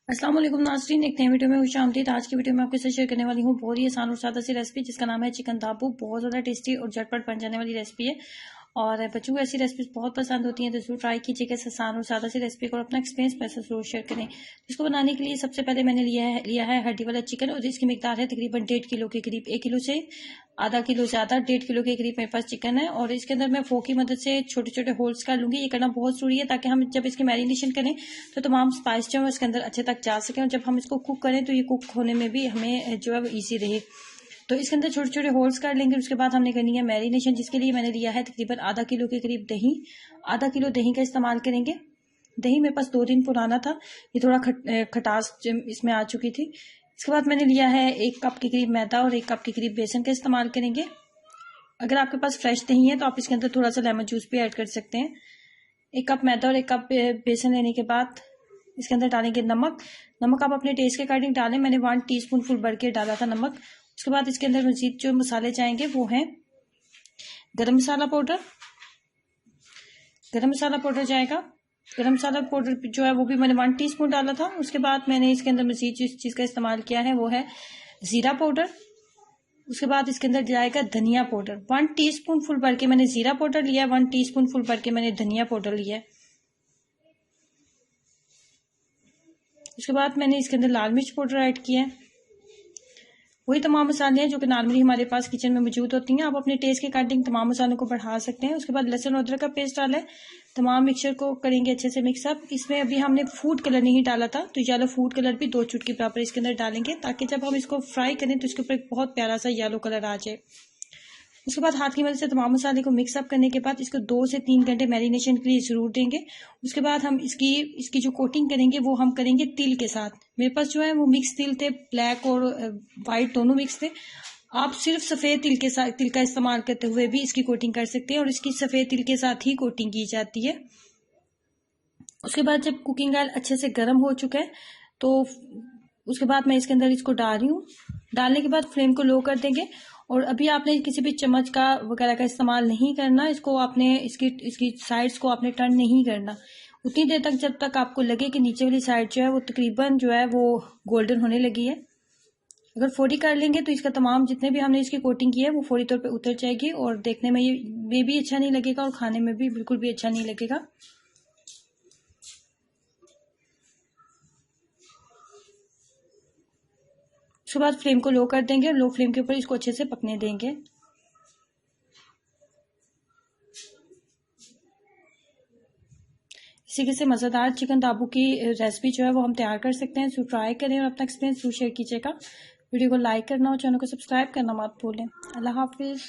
अस्सलाम वालेकुम नाज़रीन, एक नई वीडियो में खुशामदीद। आज की वीडियो में आपके साथ शेयर करने वाली हूँ बहुत ही आसान और सादा सी रेसिपी जिसका नाम है चिकन दाबू। बहुत ज़्यादा टेस्टी और झटपट बन जाने वाली रेसिपी है और बच्चों को ऐसी रेसिपीज बहुत पसंद होती हैं, तो जरूर ट्राई कीजिएगा इस आसान और सादा सी रेसिपी को और अपना एक्सपीरियंस पैसा जरूर शेयर करें। इसको बनाने के लिए सबसे पहले मैंने लिया है हड्डी वाला चिकन और इसकी मिकदार है तकरीबन 1.5 किलो के करीब। 1 किलो से आधा किलो ज़्यादा 1.5 किलो के करीब मेरे पास चिकन है और इसके अंदर मैं फोक की मदद से छोटे छोटे होल्स कर लूंगी। ये करना बहुत जरूरी है ताकि हम जब इसकी मैरिनेशन करें तो तमाम स्पाइस जो है इसके अंदर अच्छे तक जा सकें और जब हम इसको कुक करें तो ये कुक होने में भी हमें जो है वो ईजी रहे। तो इसके अंदर छोटे छोटे होल्स कर लेंगे। उसके बाद हमने करनी है मैरिनेशन, जिसके लिए मैंने लिया है तकरीबन आधा किलो के करीब दही। आधा किलो दही का इस्तेमाल करेंगे। दही मेरे पास 2 दिन पुराना था, ये थोड़ा खटास इसमें आ चुकी थी। इसके बाद मैंने लिया है 1 कप के करीब मैदा और 1 कप के करीब बेसन का इस्तेमाल करेंगे। अगर आपके पास फ्रेश दही है तो आप इसके अंदर थोड़ा सा लेमन जूस भी ऐड कर सकते हैं। 1 कप मैदा और 1 कप बेसन लेने के बाद इसके अंदर डालेंगे नमक। नमक आप अपने टेस्ट के अकॉर्डिंग डालें, मैंने 1 टीस्पून फुल भर के डाला था नमक। उसके बाद इसके अंदर मजीद जो मसाले जाएंगे वो हैं गरम मसाला पाउडर। गरम मसाला पाउडर जाएगा। गरम मसाला पाउडर जो है वो भी मैंने 1 टीस्पून डाला था। उसके बाद मैंने इसके अंदर मजीद जिस चीज़ का इस्तेमाल किया है वो है ज़ीरा पाउडर। उसके बाद इसके अंदर जाएगा धनिया पाउडर। 1 टीस्पून फुल भर के मैंने ज़ीरा पाउडर लिया है, 1 टीस्पून फुल भर के मैंने धनिया पाउडर लिया है। उसके बाद मैंने इसके अंदर लाल मिर्च पाउडर ऐड किया है। वही तमाम मसाले हैं जो कि नॉर्मली हमारे पास किचन में मौजूद होती हैं। आप अपने टेस्ट के अकॉर्डिंग तमाम मसालों को बढ़ा सकते हैं। उसके बाद लहसुन और अदरक का पेस्ट डाला है। तमाम मिक्सचर को करेंगे अच्छे से मिक्सअप। इसमें अभी हमने फूड कलर नहीं डाला था, तो येलो फूड कलर भी 2 चुटकी बराबर इसके अंदर डालेंगे ताकि जब हम इसको फ्राई करें तो इसके ऊपर एक बहुत प्यारा सा येलो कलर आ जाए। उसके बाद हाथ की मदद से तमाम मसाले को मिक्सअप करने के बाद इसको 2 से 3 घंटे मैरिनेशन के लिए जरूर देंगे। उसके बाद हम इसकी जो कोटिंग करेंगे वो हम करेंगे तिल के साथ। मेरे पास जो है वो मिक्स तिल थे, ब्लैक और वाइट दोनों मिक्स थे। आप सिर्फ सफ़ेद तिल का इस्तेमाल करते हुए भी इसकी कोटिंग कर सकते हैं और इसकी सफ़ेद तिल के साथ ही कोटिंग की जाती है। उसके बाद जब कुकिंग ऑयल अच्छे से गर्म हो चुका है तो उसके बाद मैं इसके अंदर इसको डाल रही हूँ। डालने के बाद फ्लेम को लो कर देंगे और अभी आपने किसी भी चम्मच का वगैरह का इस्तेमाल नहीं करना। इसको आपने इसकी साइड्स को आपने टर्न नहीं करना उतनी देर तक जब तक आपको लगे कि नीचे वाली साइड जो है वो तकरीबन जो है वो गोल्डन होने लगी है। अगर फौरी कर लेंगे तो इसका तमाम जितने भी हमने इसकी कोटिंग की है वो फौरी तौर पे उतर जाएगी और देखने में ये भी अच्छा नहीं लगेगा और खाने में भी बिल्कुल भी अच्छा नहीं लगेगा। उसके बाद फ्लेम को लो कर देंगे और लो फ्लेम के ऊपर इसको अच्छे से पकने देंगे। इसी से मज़ेदार चिकन दाबू की रेसिपी जो है वो हम तैयार कर सकते हैं। सो ट्राई करें और अपना एक्सपीरियंस जरूर शेयर कीजिएगा। वीडियो को लाइक करना और चैनल को सब्सक्राइब करना मत भूलें। अल्लाह हाफिज़।